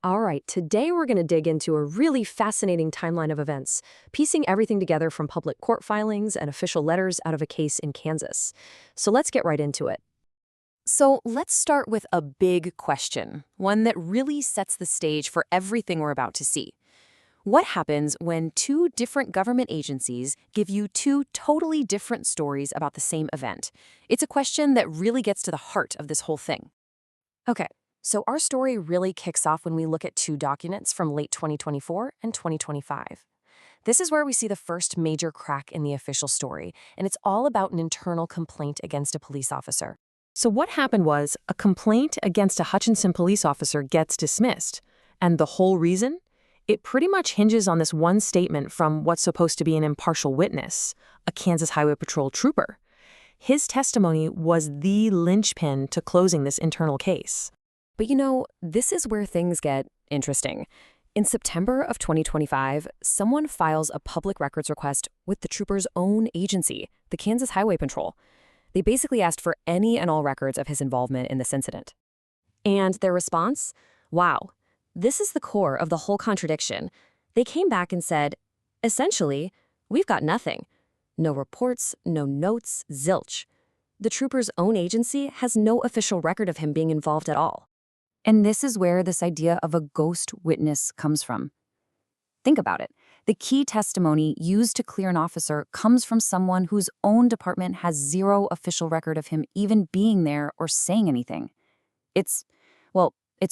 All right, today we're going to dig into a really fascinating timeline of events, piecing everything together from public court filings and official letters out of a case in Kansas. So let's get right into it. So let's start with a big question, one that really sets the stage for everything we're about to see. What happens when two different government agencies give you two totally different stories about the same event? It's a question that really gets to the heart of this whole thing. Okay, so our story really kicks off when we look at two documents from late 2024 and 2025. This is where we see the first major crack in the official story, and it's all about an internal complaint against a police officer. So what happened was a complaint against a Hutchinson police officer gets dismissed. And the whole reason? It pretty much hinges on this one statement from what's supposed to be an impartial witness, a Kansas Highway Patrol trooper. His testimony was the linchpin to closing this internal case. But this is where things get interesting. In September of 2025, someone files a public records request with the trooper's own agency, the Kansas Highway Patrol. They basically asked for any and all records of his involvement in this incident. And their response? Wow, this is the core of the whole contradiction. They came back and said, essentially, we've got nothing. No reports, no notes, zilch. The trooper's own agency has no official record of him being involved at all. And this is where this idea of a ghost witness comes from. Think about it. The key testimony used to clear an officer comes from someone whose own department has zero official record of him even being there or saying anything. It's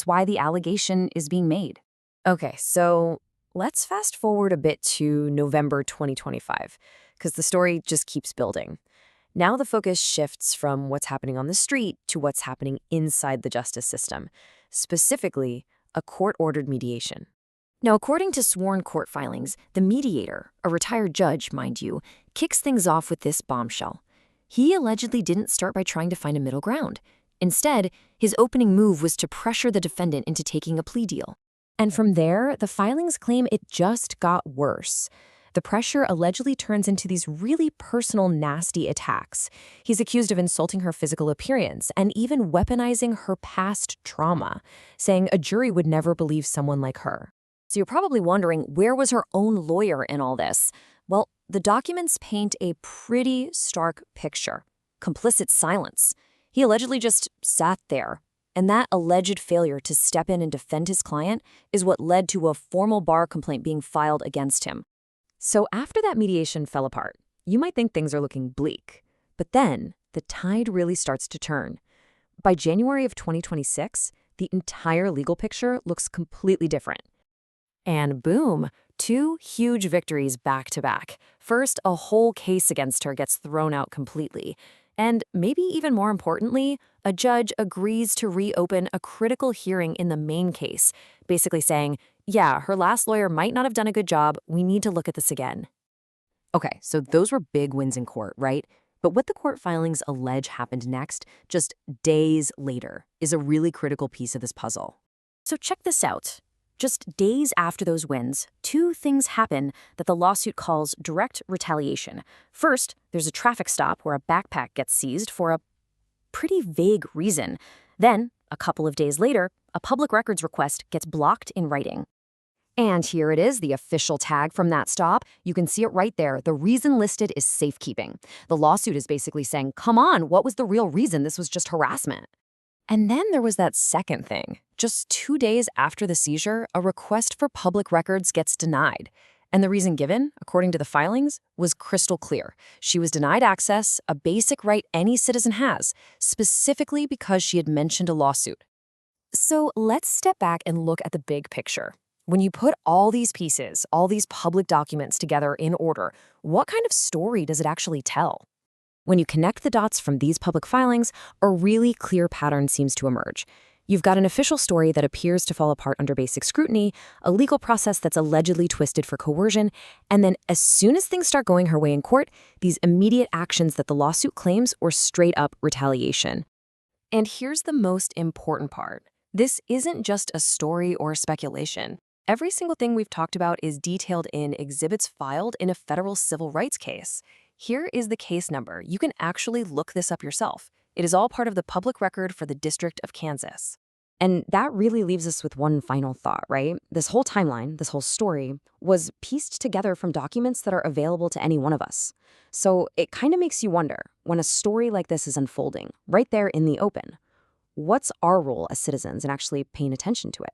why the allegation is being made. Okay, so let's fast forward a bit to November 2025, because the story just keeps building. Now the focus shifts from what's happening on the street to what's happening inside the justice system, specifically a court-ordered mediation. Now, according to sworn court filings, the mediator, a retired judge, mind you, kicks things off with this bombshell. He allegedly didn't start by trying to find a middle ground. Instead, his opening move was to pressure the defendant into taking a plea deal. And from there, the filings claim it just got worse. The pressure allegedly turns into these really personal, nasty attacks. He's accused of insulting her physical appearance and even weaponizing her past trauma, saying a jury would never believe someone like her. So you're probably wondering, where was her own lawyer in all this? Well, the documents paint a pretty stark picture. Complicit silence. He allegedly just sat there. And that alleged failure to step in and defend his client is what led to a formal bar complaint being filed against him. So after that mediation fell apart, you might think things are looking bleak. But then, the tide really starts to turn. By January of 2026, the entire legal picture looks completely different. And boom, two huge victories back to back. First, a whole case against her gets thrown out completely. And maybe even more importantly, a judge agrees to reopen a critical hearing in the main case, basically saying, yeah, her last lawyer might not have done a good job. We need to look at this again. Okay, so those were big wins in court, right? But what the court filings allege happened next, just days later, is a really critical piece of this puzzle. So check this out. Just days after those wins, two things happen that the lawsuit calls direct retaliation. First, there's a traffic stop where a backpack gets seized for a pretty vague reason. Then, a couple of days later, a public records request gets blocked in writing. And here it is, the official tag from that stop. You can see it right there. The reason listed is safekeeping. The lawsuit is basically saying, come on, what was the real reason? This was just harassment. And then there was that second thing. Just 2 days after the seizure, a request for public records gets denied. And the reason given, according to the filings, was crystal clear. She was denied access, a basic right any citizen has, specifically because she had mentioned a lawsuit. So let's step back and look at the big picture. When you put all these pieces, all these public documents together in order, what kind of story does it actually tell? When you connect the dots from these public filings, a really clear pattern seems to emerge. You've got an official story that appears to fall apart under basic scrutiny, a legal process that's allegedly twisted for coercion, and then as soon as things start going her way in court, these immediate actions that the lawsuit claims were straight-up retaliation. And here's the most important part. This isn't just a story or speculation. Every single thing we've talked about is detailed in exhibits filed in a federal civil rights case. Here is the case number. You can actually look this up yourself. It is all part of the public record for the District of Kansas. And that really leaves us with one final thought, right? This whole timeline, this whole story, was pieced together from documents that are available to any one of us. So it kind of makes you wonder, when a story like this is unfolding, right there in the open, what's our role as citizens in actually paying attention to it?